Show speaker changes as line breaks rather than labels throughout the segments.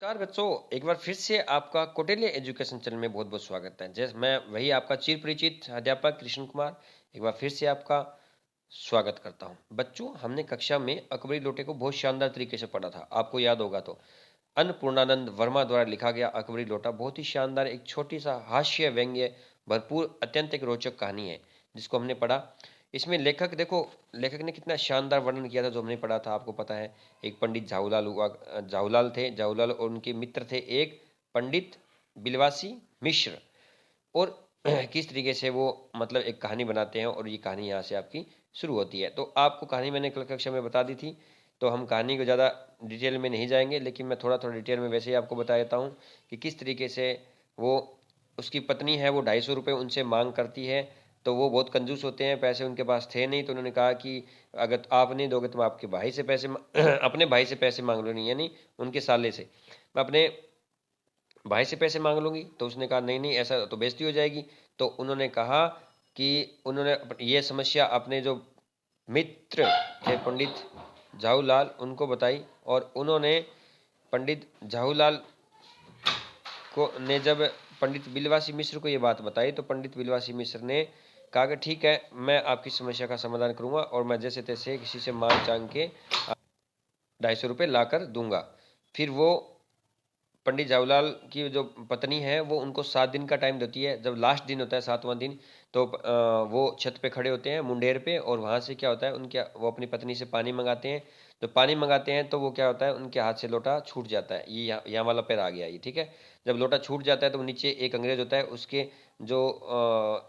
नमस्कार बच्चों, एक बार फिर से आपका कौटिल्य एजुकेशन चैनल में बहुत बहुत स्वागत है। जैसे मैं वही आपका चिर परिचित अध्यापक कृष्ण कुमार एक बार फिर से आपका स्वागत करता हूं। बच्चों, हमने कक्षा में अकबरी लोटे को बहुत शानदार तरीके से पढ़ा था। आपको याद होगा तो अन्नपूर्णानंद वर्मा द्वारा लिखा गया अकबरी लोटा बहुत ही शानदार, एक छोटी सा हास्य व्यंग्य भरपूर अत्यंत एक रोचक कहानी है जिसको हमने पढ़ा। इसमें लेखक देखो, लेखक ने कितना शानदार वर्णन किया था जो हमने पढ़ा था। आपको पता है, एक पंडित झाऊलाल हुआ, झाऊलाल थे, झाऊलाल और उनके मित्र थे एक पंडित बिलवासी मिश्र। और किस तरीके से वो मतलब एक कहानी बनाते हैं और ये कहानी यहाँ से आपकी शुरू होती है। तो आपको कहानी मैंने कल कक्षा में बता दी थी, तो हम कहानी को ज़्यादा डिटेल में नहीं जाएंगे, लेकिन मैं थोड़ा थोड़ा डिटेल में वैसे ही आपको बता देता हूँ कि किस तरीके से वो, उसकी पत्नी है वो 250 रुपये उनसे मांग करती है। तो वो बहुत कंजूस होते हैं, पैसे उनके पास थे नहीं, तो उन्होंने कहा कि अगर आप नहीं दोगे तो मैं आपके भाई से पैसे अपने भाई से पैसे मांग लो, नहीं यानी उनके साले से, मैं अपने भाई से पैसे मांग लूंगी। तो उसने कहा नहीं नहीं, ऐसा तो बेइज्जती हो जाएगी। तो उन्होंने कहा कि उन्होंने ये समस्या अपने जो मित्र थे पंडित झाऊलाल उनको बताई, और उन्होंने पंडित झाऊलाल को ने जब पंडित बिलवासी मिश्र को ये बात बताई, तो पंडित बिलवासी मिश्र ने कहा कि ठीक है, मैं आपकी समस्या का समाधान करूंगा और मैं जैसे तैसे किसी से मांग चांग के 250 रुपये ला कर दूंगा। फिर वो पंडित जवाहरलाल की जो पत्नी है वो उनको 7 दिन का टाइम देती है। जब लास्ट दिन होता है, 7वां दिन, तो वो छत पे खड़े होते हैं मुंडेर पे, और वहां से क्या होता है, उनके वो अपनी पत्नी से पानी मंगाते हैं। तो पानी मंगाते हैं तो वो क्या होता है, उनके हाथ से लोटा छूट जाता है। ये यहाँ वाला पैर आ गया ये, ठीक है। जब लोटा छूट जाता है तो नीचे एक अंग्रेज होता है, उसके जो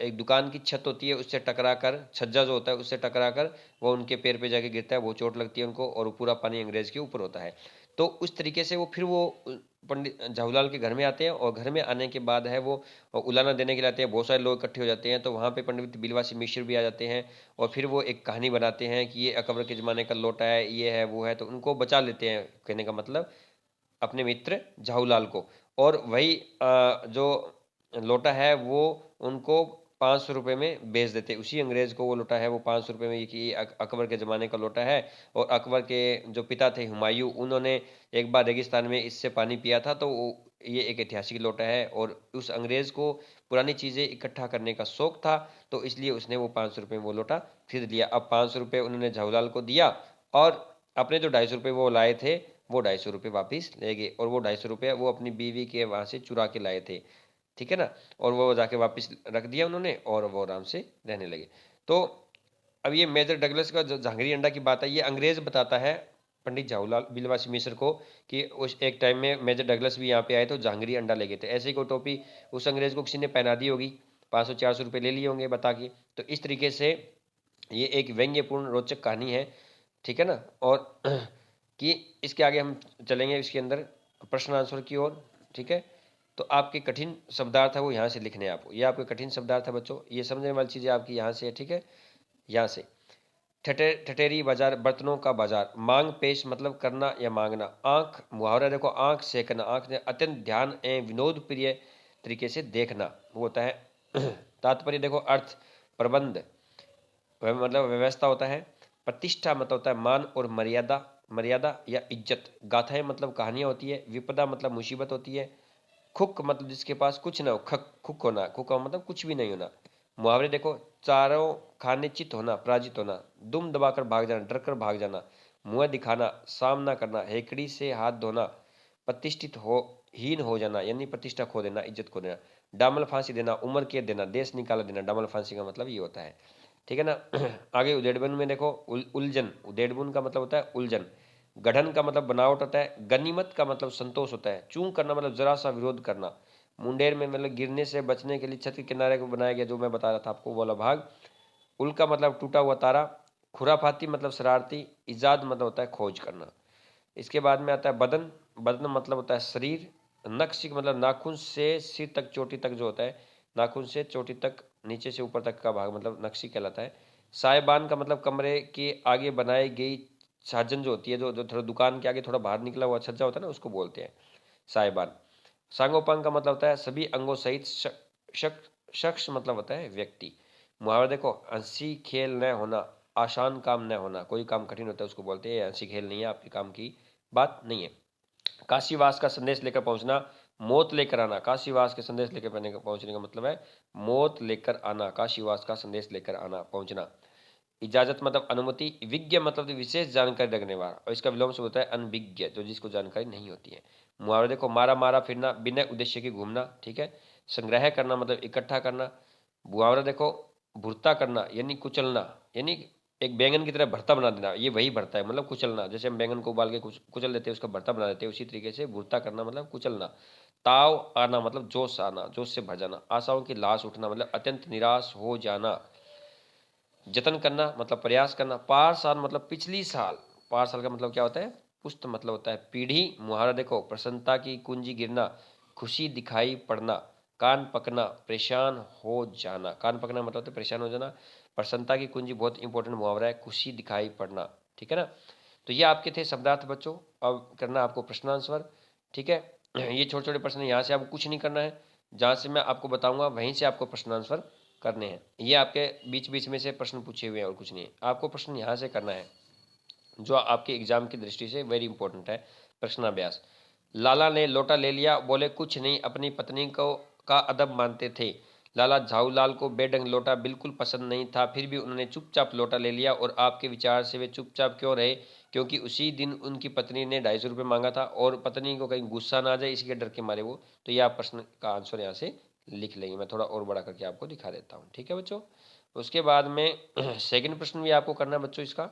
एक दुकान की छत होती है उससे टकरा कर, छज्जा जो होता है उससे टकरा कर वो उनके पैर पे जाके गिरता है, वो चोट लगती है उनको, और पूरा पानी अंग्रेज के ऊपर होता है। तो उस तरीके से वो फिर वो पंडित जवाहरलाल के घर में आते हैं, और घर में आने के बाद है वो उलाना देने के लिए आते हैं। बहुत सारे लोग इकट्ठे हो जाते हैं, तो वहाँ पे पंडित बिलवासी मिश्र भी आ जाते हैं, और फिर वो एक कहानी बनाते हैं कि ये अकबर के ज़माने का लोटा है, ये है वो है, तो उनको बचा लेते हैं, कहने का मतलब अपने मित्र झाऊलाल को। और वही जो लोटा है वो उनको 500 रुपये में बेच देते, उसी अंग्रेज को वो लोटा है वो 500 रुपये में, कि ये अकबर के ज़माने का लोटा है। और अकबर के जो पिता थे हुमायूं, उन्होंने एक बार रेगिस्तान में इससे पानी पिया था, तो ये एक ऐतिहासिक लोटा है। और उस अंग्रेज को पुरानी चीज़ें इकट्ठा करने का शौक था, तो इसलिए उसने वो 500 रुपये में वो लोटा खरीद लिया। अब 500 रुपये उन्होंने झाऊलाल को दिया, और अपने जो 250 रुपये वो लाए थे वो 250 रुपये वापिस ले गए, और वो 250 रुपये वो अपनी बीवी के वहाँ से चुरा के लाए थे, ठीक है ना। और वो जाके वापस रख दिया उन्होंने, और वो आराम से रहने लगे। तो अब ये मेजर डगलस का जो जहांगीरी अंडा की बात है, ये अंग्रेज बताता है पंडित जवाहरलाल बिलवासी मिश्र को कि उस एक टाइम में मेजर डगलस भी यहाँ पे आए तो जहांगीरी अंडा ले गए थे। ऐसे ही कोई टोपी उस अंग्रेज को किसी ने पहना दी होगी, 500-400 रुपये ले लिए होंगे बता के। तो इस तरीके से ये एक व्यंग्यपूर्ण रोचक कहानी है, ठीक है ना। और कि इसके आगे हम चलेंगे इसके अंदर प्रश्न आंसर की ओर, ठीक है। तो आपके कठिन शब्दार्थ है वो यहाँ से लिखने हैं आपको, ये आपके कठिन शब्दार्थ है बच्चों, ये समझने वाली चीज़ें आपकी यहाँ से है, ठीक है। यहाँ से ठठेरी बाजार, बर्तनों का बाजार। मांग पेश मतलब करना या मांगना। आंख मुहावरा देखो, आंख सेकना, आंख ने अत्यंत ध्यान एवं विनोद प्रिय तरीके से देखना, वो होता है। तात्पर्य देखो, अर्थ प्रबंध मतलब व्यवस्था होता है। प्रतिष्ठा मतलब होता है मान और मर्यादा, मर्यादा या इज्जत। गाथाएं मतलब कहानियां होती है। विपदा मतलब मुसीबत होती है। खुक मतलब जिसके पास कुछ ना हो, खक खुक होना, खुक मतलब कुछ भी नहीं होना। मुहावरे देखो, चारों खाने चित होना, पराजित होना। दुम दबाकर भाग जाना, डर कर भाग जाना। मुंह दिखाना, सामना करना। हेकड़ी से हाथ धोना, प्रतिष्ठित हो हीन हो जाना, यानी प्रतिष्ठा खो देना, इज्जत खो देना। डामल फांसी देना, उम्र कैद देना, देश निकाला देना। डामल फांसी का मतलब ये होता है, ठीक है ना। आगे उदेड़बुन में देखो, उलझन, उदेड़बुन का मतलब होता है उलझन। गढ़न का मतलब बनावट होता है। गनीमत का मतलब संतोष होता है। चूं करना मतलब जरा सा विरोध करना। मुंडेर में मतलब गिरने से बचने के लिए छत के किनारे को बनाया गया, जो मैं बता रहा था आपको वाला भाग। उल का मतलब टूटा हुआ तारा। खुराफाती मतलब शरारती। इजाद मतलब होता है खोज करना। इसके बाद में आता है बदन। बदन मतलब होता है शरीर। नक्शिक मतलब नाखून से सिर तक, चोटी तक जो होता है, नाखून से चोटी तक, नीचे से ऊपर तक का भाग मतलब नक्शी कहलाता है। साहिबान का मतलब कमरे के आगे बनाई गई छाजन जो होती है, जो जो थोड़ा दुकान के आगे थोड़ा बाहर निकला हुआ छज्जा होता है ना, उसको बोलते हैं साहिबान। सांगोपांग का मतलब होता है सभी अंगों सहित शख्स मतलब होता है व्यक्ति। मुहावरा देखो, हंसी खेल न होना, आसान काम न होना। कोई काम कठिन होता है उसको बोलते हैं हंसी खेल नहीं है, आपके काम की बात नहीं है। काशीवास का संदेश लेकर पहुंचना, मौत लेकर आना। काशीवास के संदेश लेकर पहुंचने का मतलब है मौत लेकर आना, काशीवास का संदेश लेकर आना, पहुंचना। इजाजत मतलब अनुमति, विज्ञ मतलब विशेष जानकारी रखने वाला, और इसका विलोम से होता है अनभिज्ञ, जो जिसको जानकारी नहीं होती है। मुहावरा देखो, मारा मारा फिरना, बिना उद्देश्य के घूमना, ठीक है। संग्रह करना मतलब इकट्ठा करना। मुहावरा देखो, भुरता करना यानी कुचलना, यानी एक बैंगन की तरह भरता बना देना, ये वही भरता है, मतलब कुचलना। जैसे हम बैंगन को उबाल के कुचल देते हैं, उसका भरता बना देते हैं, उसी तरीके से भुरता करना मतलब कुचलना। ताव आना मतलब जोश आना, जोश से भर जाना। आशाओं की लाश उठना मतलब अत्यंत निराश हो जाना। जतन करना मतलब प्रयास करना। पार साल मतलब पिछली साल। पार साल का मतलब क्या होता है? पुष्ट मतलब होता है पीढ़ी। मुहावरा देखो, प्रसन्नता की कुंजी गिरना, खुशी दिखाई पड़ना। कान पकना, परेशान हो जाना। कान पकना मतलब होता है परेशान हो जाना। प्रसन्नता की कुंजी बहुत इंपॉर्टेंट मुहावरा है, खुशी दिखाई पड़ना, ठीक है ना। तो ये आपके थे शब्दार्थ बच्चों। अब करना आपको प्रश्नांसर, ठीक है। ये छोटे छोटे प्रश्न, यहाँ से आपको कुछ नहीं करना है, जहाँ से मैं आपको बताऊंगा वहीं से आपको प्रश्नांसर करने हैं। ये आपके बीच बीच में से प्रश्न पूछे हुए हैं और कुछ नहीं है। आपको प्रश्न यहाँ से करना है, जो आपके एग्जाम की दृष्टि से वेरी इंपॉर्टेंट है। प्रश्नाभ्यास। लाला ने लोटा ले लिया, बोले कुछ नहीं, अपनी पत्नी को का अदब मानते थे। लाला झाऊलाल को बेढंग लोटा बिल्कुल पसंद नहीं था, फिर भी उन्होंने चुपचाप लोटा ले लिया। और आपके विचार से वे चुपचाप क्यों रहे? क्योंकि उसी दिन उनकी पत्नी ने 250 रुपये मांगा था, और पत्नी को कहीं गुस्सा ना आ जाए इसके डर के मारे वो। तो ये आप प्रश्न का आंसर यहाँ से लिख लेंगे। मैं थोड़ा और बड़ा करके आपको दिखा देता हूँ, ठीक है बच्चों। उसके बाद में सेकंड प्रश्न भी आपको करना है बच्चों। इसका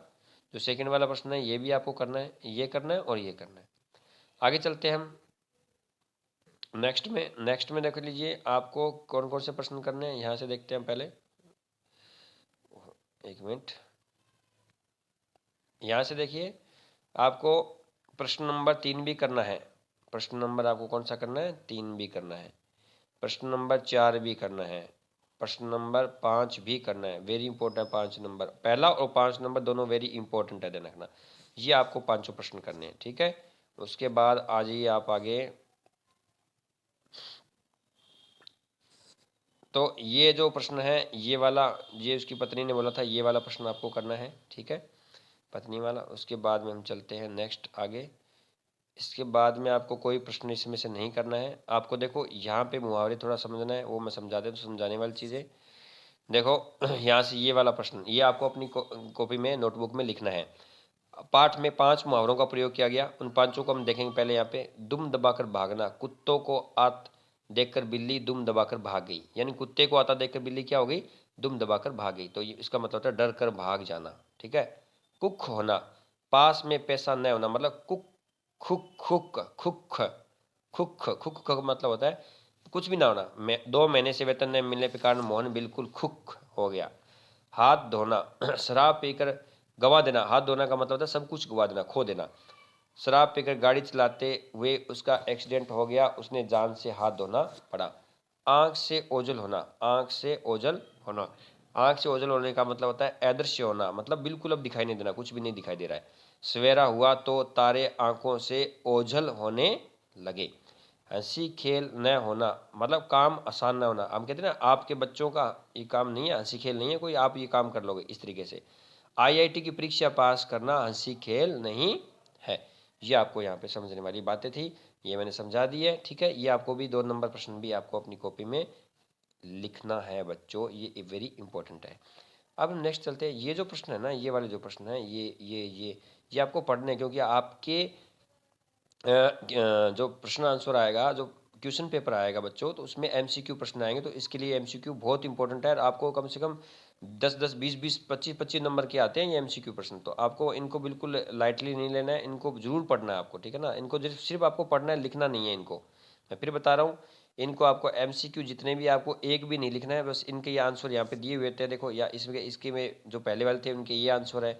जो सेकंड वाला प्रश्न है ये भी आपको करना है, ये करना है और ये करना है। आगे चलते हैं हम नेक्स्ट में देख लीजिए आपको कौन कौन से प्रश्न करने हैं, यहाँ से देखते हैं पहले। एक मिनट, यहाँ से देखिए, आपको प्रश्न नंबर 3 भी करना है। प्रश्न नंबर आपको कौन सा करना है? 3 भी करना है। प्रश्न नंबर 4 भी करना है। प्रश्न नंबर 5 भी करना है। वेरी इंपॉर्टेंट है 5 नंबर, पहला और 5 नंबर दोनों वेरी इंपॉर्टेंट है, ध्यान रखना। ये आपको 5 प्रश्न करने हैं, ठीक है। उसके बाद आ जाइए आप आगे। तो ये जो प्रश्न है ये वाला, ये उसकी पत्नी ने बोला था, ये वाला प्रश्न आपको करना है, ठीक है, पत्नी वाला। उसके बाद में हम चलते हैं नेक्स्ट आगे। इसके बाद में आपको कोई प्रश्न इसमें से नहीं करना है। आपको देखो यहाँ पे मुहावरे थोड़ा समझना है, वो मैं समझा दूँ तो समझाने वाली चीज़ें देखो। यहाँ से ये वाला प्रश्न, ये आपको अपनी कॉपी में नोटबुक में लिखना है। पाठ में 5 मुहावरों का प्रयोग किया गया, उन पांचों को हम देखेंगे। पहले यहाँ पे दुम दबाकर भागना, कुत्तों को आत देखकर बिल्ली दुम दबाकर भाग गई, यानी कुत्ते को आता देखकर बिल्ली क्या हो गई? दुम दबाकर भाग गई। तो ये इसका मतलब होता है डर कर भाग जाना, ठीक है। कुक होना, पास में पैसा न होना, मतलब कुक खुक खुक खुक खुक खुक का मतलब होता है कुछ भी ना होना। 2 महीने से वेतन न मिलने के कारण मोहन बिल्कुल खुक हो गया। हाथ धोना, शराब पीकर गवा देना। हाथ धोना का मतलब होता है सब कुछ गवा देना, खो देना। शराब पीकर गाड़ी चलाते हुए उसका एक्सीडेंट हो गया, उसने जान से हाथ धोना पड़ा। आंख से ओझल होना, आंख से ओझल होना। आंख से ओझल होने का मतलब होता है अदृश्य होना, मतलब बिल्कुल अब दिखाई नहीं देना, कुछ भी नहीं दिखाई दे रहा है। सवेरा हुआ तो तारे आंखों से ओझल होने लगे। हंसी खेल न होना, मतलब काम आसान न होना। हम कहते हैं ना आपके बच्चों का ये काम नहीं है, हंसी खेल नहीं है कोई, आप ये काम कर लोगे इस तरीके से। आईआईटी की परीक्षा पास करना हंसी खेल नहीं है। ये आपको यहाँ पे समझने वाली बातें थी, ये मैंने समझा दी है, ठीक है। ये आपको भी 2 नंबर प्रश्न भी आपको अपनी कॉपी में लिखना है बच्चों, ये वेरी इंपॉर्टेंट है। अब हम नेक्स्ट चलते हैं। ये जो प्रश्न है ना, ये वाले जो प्रश्न है, ये आपको पढ़ने, क्योंकि आपके जो प्रश्न आंसर आएगा, जो क्वेश्चन पेपर आएगा बच्चों, तो उसमें एमसीक्यू प्रश्न आएंगे। तो इसके लिए एमसीक्यू बहुत इंपॉर्टेंट है। आपको कम से कम 10-10, 20-20, 25-25 नंबर के आते हैं ये एमसीक्यू प्रश्न। तो आपको इनको बिल्कुल लाइटली नहीं लेना है, इनको जरूर पढ़ना है आपको, ठीक है ना। इनको सिर्फ आपको पढ़ना है, लिखना नहीं है इनको। मैं फिर बता रहा हूँ, इनको आपको एमसीक्यू जितने भी, आपको एक भी नहीं लिखना है, बस इनके ये आंसर यहाँ पे दिए हुए थे देखो, या इसमें इसके में जो पहले वाले थे उनके ये आंसर है,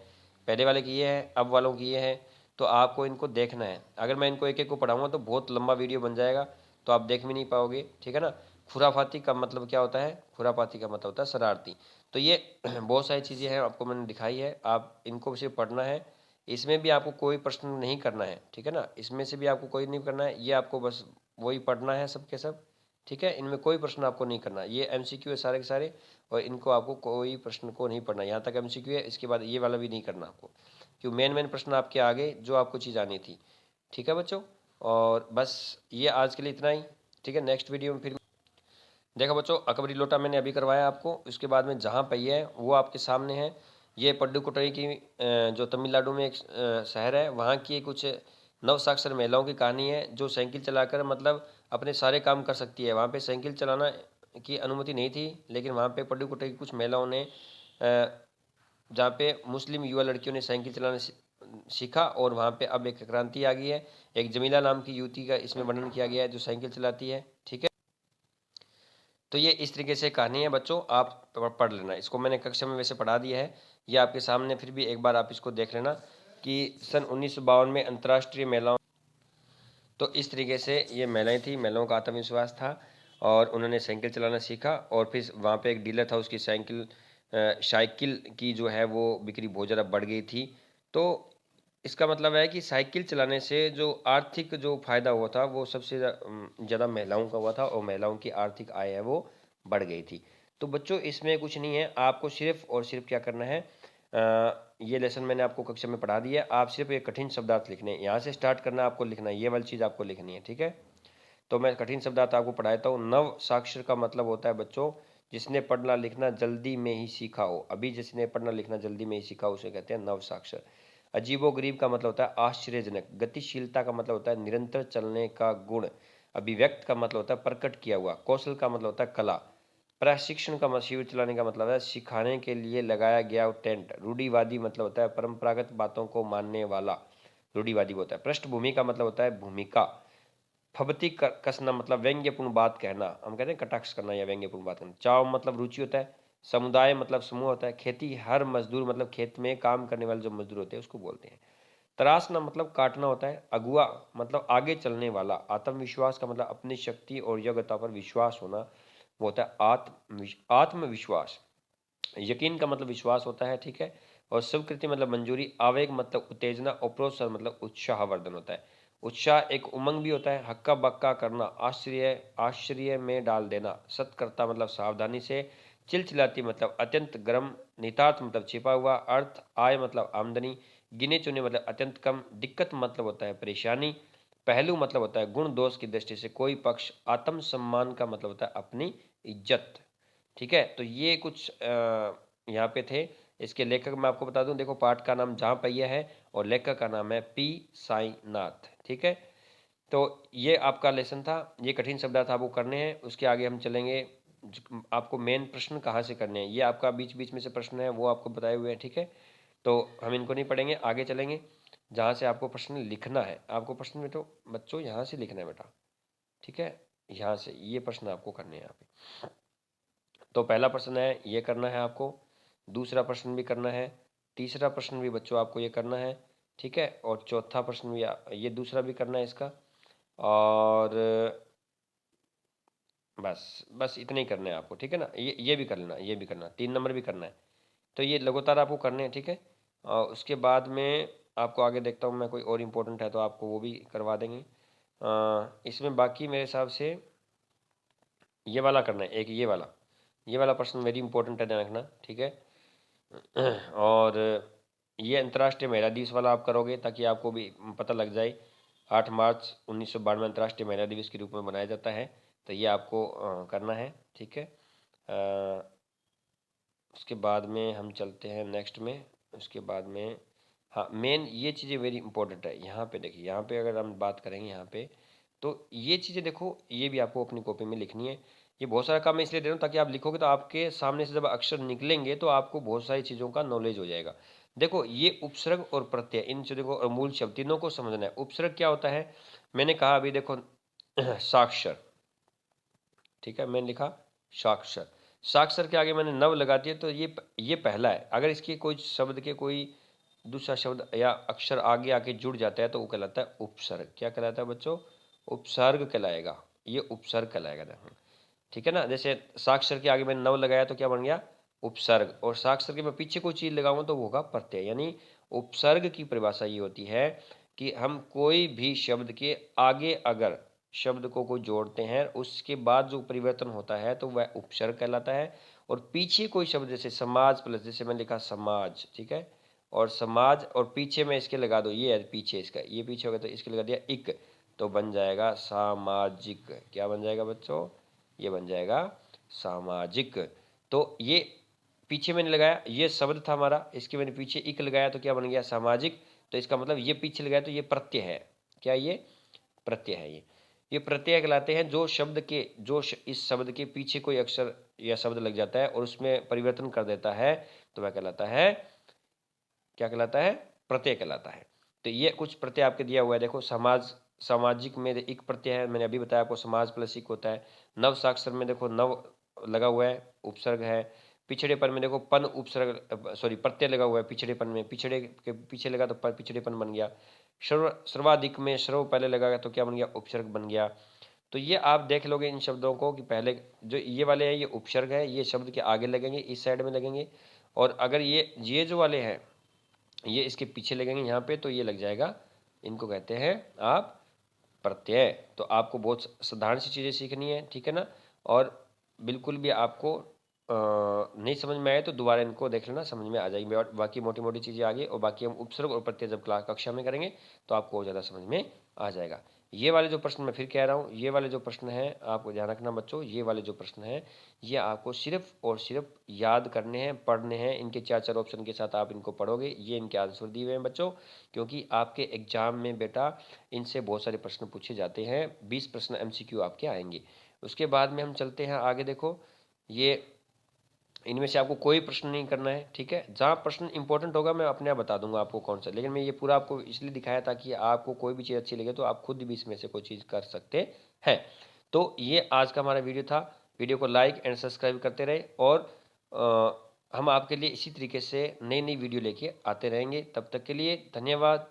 पहले वाले की ये है, अब वालों की ये है। तो आपको इनको देखना है। अगर मैं इनको एक एक को पढ़ाऊंगा तो बहुत लंबा वीडियो बन जाएगा, तो आप देख भी नहीं पाओगे, ठीक है ना। खुराफाती का मतलब क्या होता है? खुराफाती का मतलब होता है शरारती। तो ये बहुत सारी चीज़ें हैं आपको मैंने दिखाई है, आप इनको सिर्फ पढ़ना है। इसमें भी आपको कोई प्रश्न नहीं करना है, ठीक है ना। इसमें से भी आपको कोई नहीं करना है, ये आपको बस वही पढ़ना है सब के सब, ठीक है। इनमें कोई प्रश्न आपको नहीं करना, ये एमसीक्यू है सारे के सारे, और इनको आपको कोई प्रश्न को नहीं पढ़ना। यहाँ तक एमसीक्यू है, इसके बाद ये वाला भी नहीं करना आपको, क्यों मेन प्रश्न आपके आगे जो आपको चीज़ आनी थी, ठीक है बच्चों। और बस ये आज के लिए इतना ही, ठीक है। नेक्स्ट वीडियो में फिर देखो बच्चों, अकबरी लोटा मैंने अभी करवाया आपको। उसके बाद में जहाँ पहिया है वो आपके सामने है। ये पड्डुकोट्टई की जो तमिलनाडु में एक शहर है, वहाँ की कुछ नव साक्षर महिलाओं की कहानी है, जो साइकिल चलाकर मतलब अपने सारे काम कर सकती है। वहाँ पे साइकिल चलाना की अनुमति नहीं थी, लेकिन वहाँ पे पड्डुकोट्टई की कुछ महिलाओं ने जहाँ पे मुस्लिम युवा लड़कियों ने साइकिल चलाना सीखा, और वहाँ पे अब एक क्रांति आ गई है। एक जमीला नाम की युवती का इसमें वर्णन किया गया है जो साइकिल चलाती है, ठीक है। तो ये इस तरीके से कहानी है बच्चों, आप पढ़ लेना इसको। मैंने कक्षा में वैसे पढ़ा दिया है, ये आपके सामने, फिर भी एक बार आप इसको देख लेना कि सन 1952 में अंतर्राष्ट्रीय महिलाओं, तो इस तरीके से ये महिलाएं थी, महिलाओं का आत्मविश्वास था, और उन्होंने साइकिल चलाना सीखा। और फिर वहाँ पे एक डीलर था, उसकी साइकिल की जो है वो बिक्री बहुत ज़्यादा बढ़ गई थी। तो इसका मतलब है कि साइकिल चलाने से जो आर्थिक जो फायदा हुआ था वो सबसे ज़्यादा महिलाओं का हुआ था, और महिलाओं की आर्थिक आय है वो बढ़ गई थी। तो बच्चों इसमें कुछ नहीं है, आपको सिर्फ और सिर्फ क्या करना है, ये लेसन मैंने आपको कक्षा में पढ़ा दिया। आप सिर्फ एक कठिन शब्दार्थ लिखने हैं, यहाँ से स्टार्ट करना है आपको लिखना है, ये वाली चीज़ आपको लिखनी है, ठीक है। तो मैं कठिन शब्दार्थ आपको पढ़ाता हूँ। नव साक्षर का मतलब होता है बच्चों, जिसने पढ़ना लिखना जल्दी में ही सीखा हो। अभी जिसने पढ़ना लिखना जल्दी में ही सीखा हो उसे कहते हैं नव साक्षर। अजीबो गरीब का मतलब होता है आश्चर्यजनक। गतिशीलता का मतलब होता है निरंतर चलने का गुण। अभिव्यक्त का मतलब होता है प्रकट किया हुआ। कौशल का मतलब होता है कला। प्रशिक्षण का शिविर चलाने का मतलब है सिखाने के लिए लगाया गया टेंट। रूढ़िवादी मतलब होता है परंपरागत बातों को मानने वाला, रूढ़िवादी होता है। पृष्ठभूमि का मतलब होता है भूमिका। फबती कसना मतलब व्यंग्यपूर्ण बात कहना, हम कहते हैं कटाक्ष करना या व्यंग्यपूर्ण बात करना। चाव मतलब रुचि होता है। समुदाय मतलब समूह होता है। खेती हर मजदूर मतलब खेत में काम करने वाले जो मजदूर होते हैं उसको बोलते हैं। तराशना मतलब काटना होता है। अगुआ मतलब आगे चलने वाला। आत्मविश्वास का मतलब अपनी शक्ति और योग्यता पर विश्वास होना, वो होता है आत्मविश्वास। यकीन का मतलब विश्वास होता है, ठीक है। और स्वीकृति मतलब मंजूरी। आवेग मतलब उत्तेजना। और प्रोत्साहन मतलब उत्साहवर्धन होता है। उत्साह एक उमंग भी होता है। हक्का बक्का करना, आश्चर्य में डाल देना। सत्कर्ता मतलब सावधानी से। चिलचिलाती मतलब अत्यंत गर्म। नितार्थ मतलब छिपा हुआ। अर्थ आय मतलब आमदनी। गिने चुने मतलब अत्यंत कम। दिक्कत मतलब होता है परेशानी। पहलू मतलब होता है गुण दोष की दृष्टि से कोई पक्ष। आत्म सम्मान का मतलब होता है अपनी इज्जत, ठीक है। तो ये कुछ यहाँ पे थे। इसके लेखक मैं आपको बता दूं, देखो पाठ का नाम जहाँ पहिया है और लेखक का नाम है पी साईनाथ, ठीक है। तो ये आपका लेसन था, ये कठिन शब्दार्थ आपको करने हैं। उसके आगे हम चलेंगे, आपको मेन प्रश्न कहाँ से करने हैं, ये आपका बीच बीच में से प्रश्न है वो आपको बताए हुए हैं, ठीक है। तो हम इनको नहीं पढ़ेंगे, आगे चलेंगे जहाँ से आपको प्रश्न लिखना है। आपको प्रश्न में तो बच्चों यहाँ से लिखना है बेटा, ठीक है। यहाँ से ये प्रश्न आपको करने हैं यहाँ पे। तो पहला प्रश्न है ये करना है आपको, दूसरा प्रश्न भी करना है, तीसरा प्रश्न भी बच्चों आपको ये करना है, ठीक है। और चौथा प्रश्न भी ये दूसरा भी करना है इसका। और बस बस इतना ही करना है आपको, ठीक है ना। ये भी कर लेना, ये भी करना, 3 नंबर भी करना है। तो ये लगातार आपको करने हैं, ठीक है। और उसके बाद में आपको आगे देखता हूँ मैं, कोई और इम्पोर्टेंट है तो आपको वो भी करवा देंगे। इसमें बाकी मेरे हिसाब से ये वाला करना है, एक ये वाला प्रश्न वेरी इंपॉर्टेंट है, ध्यान रखना, ठीक है। और ये अंतर्राष्ट्रीय महिला दिवस वाला आप करोगे ताकि आपको भी पता लग जाए। 8 मार्च 1992 अंतर्राष्ट्रीय महिला दिवस के रूप में मनाया जाता है, तो ये आपको करना है, ठीक है। उसके बाद में हम चलते हैं नेक्स्ट में। उसके बाद में हाँ, मेन ये चीज़ें वेरी इंपॉर्टेंट है। यहाँ पे देखिए, यहाँ पे अगर हम बात करेंगे यहाँ पे, तो ये चीज़ें देखो, ये भी आपको अपनी कॉपी में लिखनी है। ये बहुत सारा काम मैं इसलिए दे रहा हूँ ताकि आप लिखोगे तो आपके सामने से जब अक्षर निकलेंगे तो आपको बहुत सारी चीज़ों का नॉलेज हो जाएगा। देखो ये उपसर्ग और प्रत्यय, इन चीज़ों को और मूल शब्द तीनों को समझना है। उपसर्ग क्या होता है, मैंने कहा अभी देखो साक्षर, ठीक है, मैंने लिखा साक्षर। साक्षर के आगे मैंने नव लगा दिया, तो ये पहला है। अगर इसके कोई शब्द के कोई दूसरा शब्द या अक्षर आगे आके जुड़ जाता है तो वो कहलाता है उपसर्ग। क्या कहलाता है बच्चों, उपसर्ग कहलाएगा, ये उपसर्ग कहलाएगा, देखो, ठीक है ना। जैसे साक्षर के आगे मैंने नव लगाया तो क्या बन गया, उपसर्ग। और साक्षर के मैं पीछे कोई चीज लगाऊंगा तो वो होगा प्रत्यय। यानी उपसर्ग की परिभाषा ये होती है कि हम कोई भी शब्द के आगे अगर शब्द को कोई जोड़ते हैं, उसके बाद जो परिवर्तन होता है तो वह उपसर्ग कहलाता है। और पीछे कोई शब्द, जैसे समाज प्लस, जैसे मैंने लिखा समाज, ठीक है, और समाज और पीछे में इसके लगा दो, ये है पीछे इसका, ये पीछे हो गया तो इसके लगा दिया इक, तो बन जाएगा सामाजिक। क्या बन जाएगा बच्चों? ये बन जाएगा सामाजिक। तो ये पीछे मैंने लगाया, ये शब्द था हमारा, इसके मैंने पीछे इक लगाया तो क्या बन गया? सामाजिक। तो इसका मतलब ये पीछे लगाया तो ये प्रत्यय है। क्या ये प्रत्यय है? ये प्रत्यय कहलाते हैं जो शब्द के इस शब्द के पीछे कोई अक्षर या शब्द लग जाता है और उसमें परिवर्तन कर देता है तो वह कहलाता है, क्या कहलाता है? प्रत्यय कहलाता है। तो ये कुछ प्रत्यय आपके दिया हुआ है, देखो सामाजिक में एक प्रत्यय है, मैंने अभी बताया आपको, समाज प्लस इक होता है। नव साक्षर में देखो नव लगा हुआ है, उपसर्ग है। पिछड़ेपन में देखो पन उपसर्ग सॉरी प्रत्यय लगा हुआ है पिछड़ेपन में, पिछड़े के पीछे लगा तो पिछड़ेपन बन गया। सर्वाधिक में सर्व पहले लगा तो क्या बन गया? उपसर्ग बन गया। तो ये आप देख लोगे इन शब्दों को कि पहले जो ये वाले हैं ये उपसर्ग है, ये शब्द के आगे लगेंगे, इस साइड में लगेंगे। और अगर ये जो वाले हैं ये इसके पीछे लगेंगे यहाँ पे, तो ये लग जाएगा, इनको कहते हैं आप प्रत्यय। तो आपको बहुत साधारण सी चीज़ें सीखनी है, ठीक है ना। और बिल्कुल भी आपको नहीं समझ में आए तो दोबारा इनको देख लेना, समझ में आ जाएगी। और बाकी मोटी मोटी चीज़ें आगे, और बाकी हम उपसर्ग और प्रत्यय जब कक्षा में करेंगे तो आपको और ज़्यादा समझ में आ जाएगा। ये वाले जो प्रश्न मैं फिर कह रहा हूँ, ये वाले जो प्रश्न हैं आपको ध्यान रखना बच्चों, ये वाले जो प्रश्न हैं ये आपको सिर्फ और सिर्फ याद करने हैं, पढ़ने हैं। इनके 4 ऑप्शन के साथ आप इनको पढ़ोगे, ये इनके आंसर दिए हुए हैं बच्चों, क्योंकि आपके एग्जाम में बेटा इनसे बहुत सारे प्रश्न पूछे जाते हैं। 20 प्रश्न MCQ आपके आएंगे। उसके बाद में हम चलते हैं आगे। देखो ये इनमें से आपको कोई प्रश्न नहीं करना है, ठीक है। जहाँ प्रश्न इंपॉर्टेंट होगा मैं अपने आप बता दूंगा आपको कौन सा, लेकिन मैं ये पूरा आपको इसलिए दिखाया ताकि आपको कोई भी चीज़ अच्छी लगे तो आप खुद भी इसमें से कोई चीज़ कर सकते हैं। तो ये आज का हमारा वीडियो था। वीडियो को लाइक एंड सब्सक्राइब करते रहे, और हम आपके लिए इसी तरीके से नई नई वीडियो लेके आते रहेंगे। तब तक के लिए धन्यवाद।